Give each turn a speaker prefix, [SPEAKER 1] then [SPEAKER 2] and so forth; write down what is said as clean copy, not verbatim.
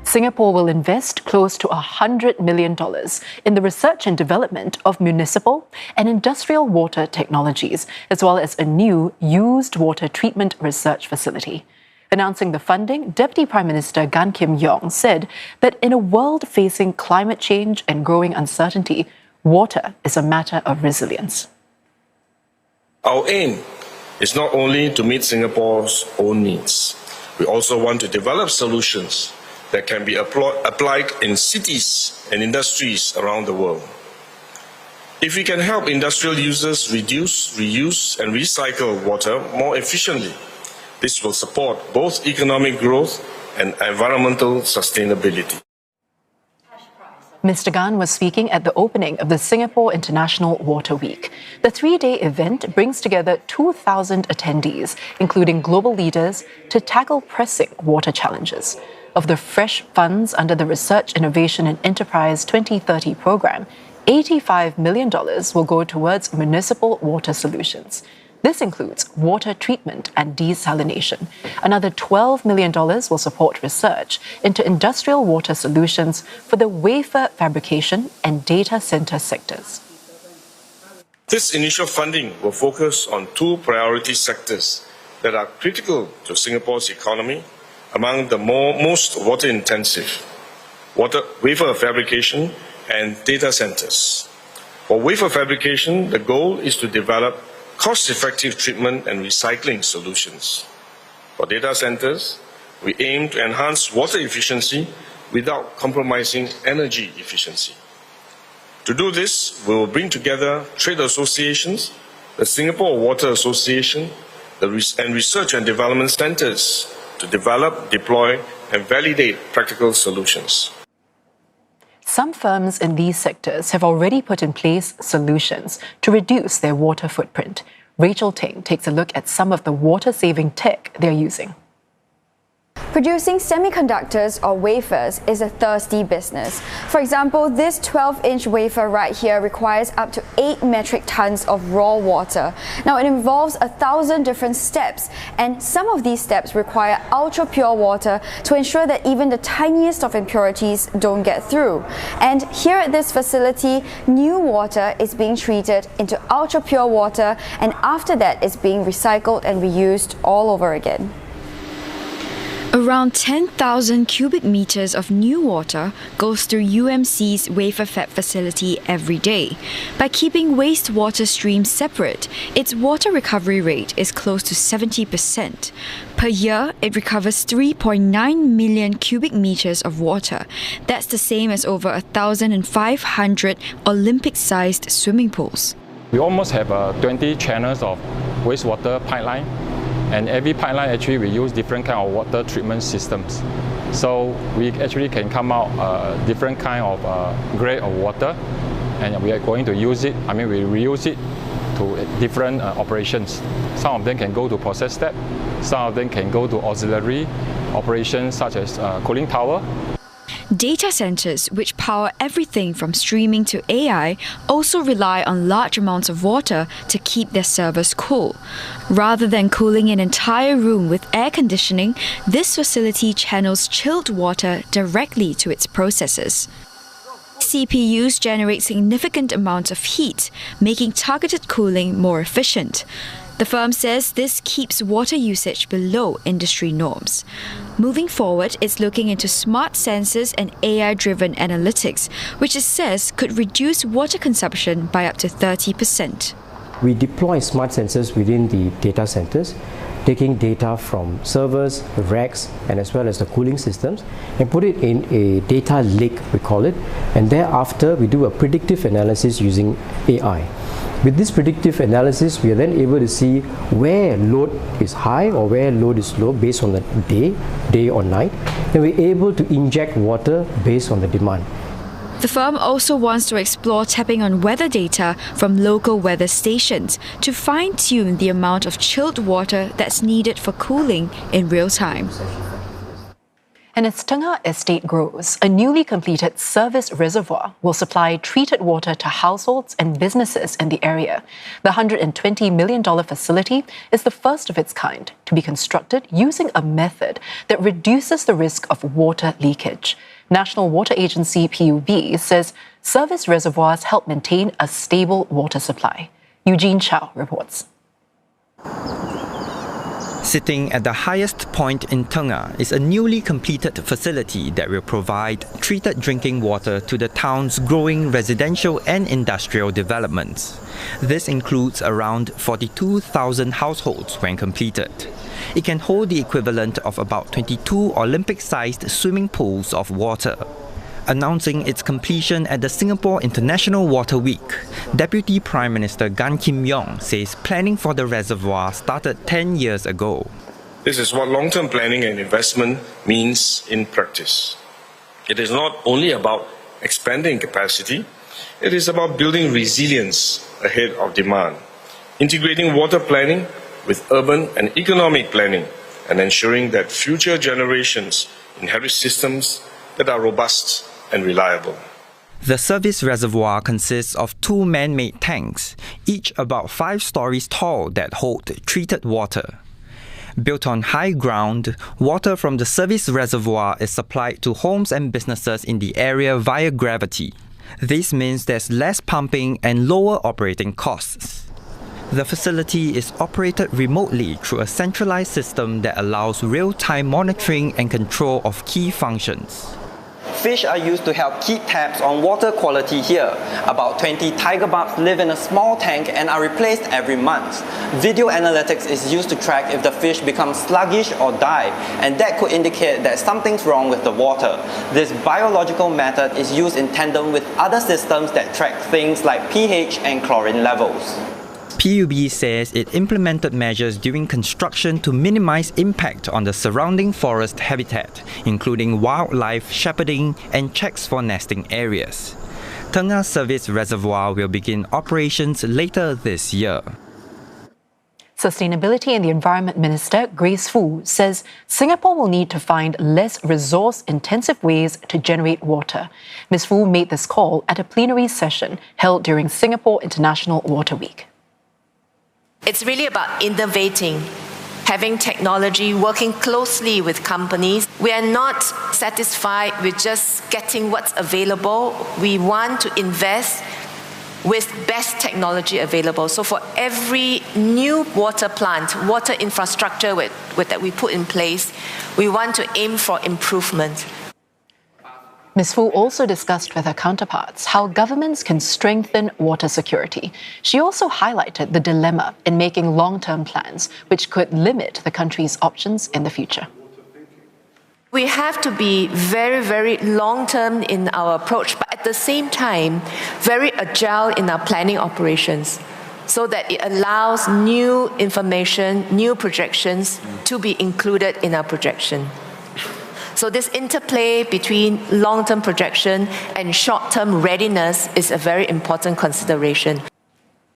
[SPEAKER 1] Singapore will invest close to $100 million in the research and development of municipal and industrial water technologies, as well as a new used water treatment research facility. Announcing the funding, Deputy Prime Minister Gan Kim Yong said that in a world facing climate change and growing uncertainty, water is a matter of resilience.
[SPEAKER 2] Our aim is not only to meet Singapore's own needs. We also want to develop solutions that can be applied in cities and industries around the world. If we can help industrial users reduce, reuse and recycle water more efficiently, this will support both economic growth and environmental sustainability.
[SPEAKER 1] Mr. Gan was speaking at the opening of the Singapore International Water Week. The three-day event brings together 2,000 attendees, including global leaders, to tackle pressing water challenges. Of the fresh funds under the Research, Innovation and Enterprise 2030 program, $85 million will go towards municipal water solutions. This includes water treatment and desalination. Another $12 million will support research into industrial water solutions for the wafer fabrication and data center sectors.
[SPEAKER 2] This initial funding will focus on two priority sectors that are critical to Singapore's economy, among the most water-intensive: wafer fabrication and data centers. For wafer fabrication, the goal is to develop cost-effective treatment and recycling solutions. For data centers, we aim to enhance water efficiency without compromising energy efficiency. To do this, we will bring together trade associations, the Singapore Water Association, and research and development centers to develop, deploy, and validate practical solutions.
[SPEAKER 1] Some firms in these sectors have already put in place solutions to reduce their water footprint. Rachel Teng takes a look at some of the water-saving tech they're using.
[SPEAKER 3] Producing semiconductors or wafers is a thirsty business. For example, this 12-inch wafer right here requires up to 8 metric tons of raw water. Now, it involves 1,000 different steps, and some of these steps require ultra-pure water to ensure that even the tiniest of impurities don't get through. And here at this facility, new water is being treated into ultra-pure water, and after that, it's being recycled and reused all over again.
[SPEAKER 4] Around 10,000 cubic meters of new water goes through UMC's wafer fab facility every day. By keeping wastewater streams separate, its water recovery rate is close to 70%. Per year, it recovers 3.9 million cubic meters of water. That's the same as over 1,500 Olympic-sized swimming pools.
[SPEAKER 5] We almost have 20 channels of wastewater pipeline. And every pipeline actually we use different kind of water treatment systems. So we actually can come out different kind of grade of water, and we are going to use it. We reuse it to different operations. Some of them can go to process step, some of them can go to auxiliary operations such as cooling tower.
[SPEAKER 4] Data centers, which power everything from streaming to AI, also rely on large amounts of water to keep their servers cool. Rather than cooling an entire room with air conditioning, this facility channels chilled water directly to its processors. CPUs generate significant amounts of heat, making targeted cooling more efficient. The firm says this keeps water usage below industry norms. Moving forward, it's looking into smart sensors and AI-driven analytics, which it says could reduce water consumption by up to 30%.
[SPEAKER 6] We deploy smart sensors within the data centers, taking data from servers, racks, and as well as the cooling systems, and put it in a data lake, we call it, and thereafter we do a predictive analysis using AI. With this predictive analysis, we are then able to see where load is high or where load is low based on the day or night, and we're able to inject water based on the demand.
[SPEAKER 4] The firm also wants to explore tapping on weather data from local weather stations to fine-tune the amount of chilled water that's needed for cooling in real time.
[SPEAKER 1] And as Tengah Estate grows, a newly completed service reservoir will supply treated water to households and businesses in the area. The $120 million facility is the first of its kind to be constructed using a method that reduces the risk of water leakage. National Water Agency PUB says service reservoirs help maintain a stable water supply. Eugene Chow reports.
[SPEAKER 7] Sitting at the highest point in Tengah is a newly completed facility that will provide treated drinking water to the town's growing residential and industrial developments. This includes around 42,000 households when completed. It can hold the equivalent of about 22 Olympic-sized swimming pools of water. Announcing its completion at the Singapore International Water Week, Deputy Prime Minister Gan Kim Yong says planning for the reservoir started 10 years ago.
[SPEAKER 2] This is what long-term planning and investment means in practice. It is not only about expanding capacity, it is about building resilience ahead of demand, integrating water planning with urban and economic planning, and ensuring that future generations inherit systems that are robust and reliable.
[SPEAKER 7] The service reservoir consists of two man-made tanks, each about 5 stories tall, that hold treated water. Built on high ground, water from the service reservoir is supplied to homes and businesses in the area via gravity. This means there's less pumping and lower operating costs. The facility is operated remotely through a centralized system that allows real-time monitoring and control of key functions.
[SPEAKER 8] Fish are used to help keep tabs on water quality here. About 20 tiger barbs live in a small tank and are replaced every month. Video analytics is used to track if the fish becomes sluggish or die, and that could indicate that something's wrong with the water. This biological method is used in tandem with other systems that track things like pH and chlorine levels.
[SPEAKER 7] PUB says it implemented measures during construction to minimize impact on the surrounding forest habitat, including wildlife shepherding and checks for nesting areas. Tengah Service Reservoir will begin operations later this year.
[SPEAKER 1] Sustainability and the Environment Minister, Grace Fu, says Singapore will need to find less resource-intensive ways to generate water. Ms. Fu made this call at a plenary session held during Singapore International Water Week.
[SPEAKER 9] It's really about innovating, having technology, working closely with companies. We are not satisfied with just getting what's available. We want to invest with best technology available. So for every new water plant, water infrastructure that we put in place, we want to aim for improvement.
[SPEAKER 1] Ms. Fu also discussed with her counterparts how governments can strengthen water security. She also highlighted the dilemma in making long-term plans, which could limit the country's options in the future.
[SPEAKER 9] We have to be very, very long-term in our approach, but at the same time, very agile in our planning operations, so that it allows new information, new projections to be included in our projection. So this interplay between long-term projection and short-term readiness is a very important consideration.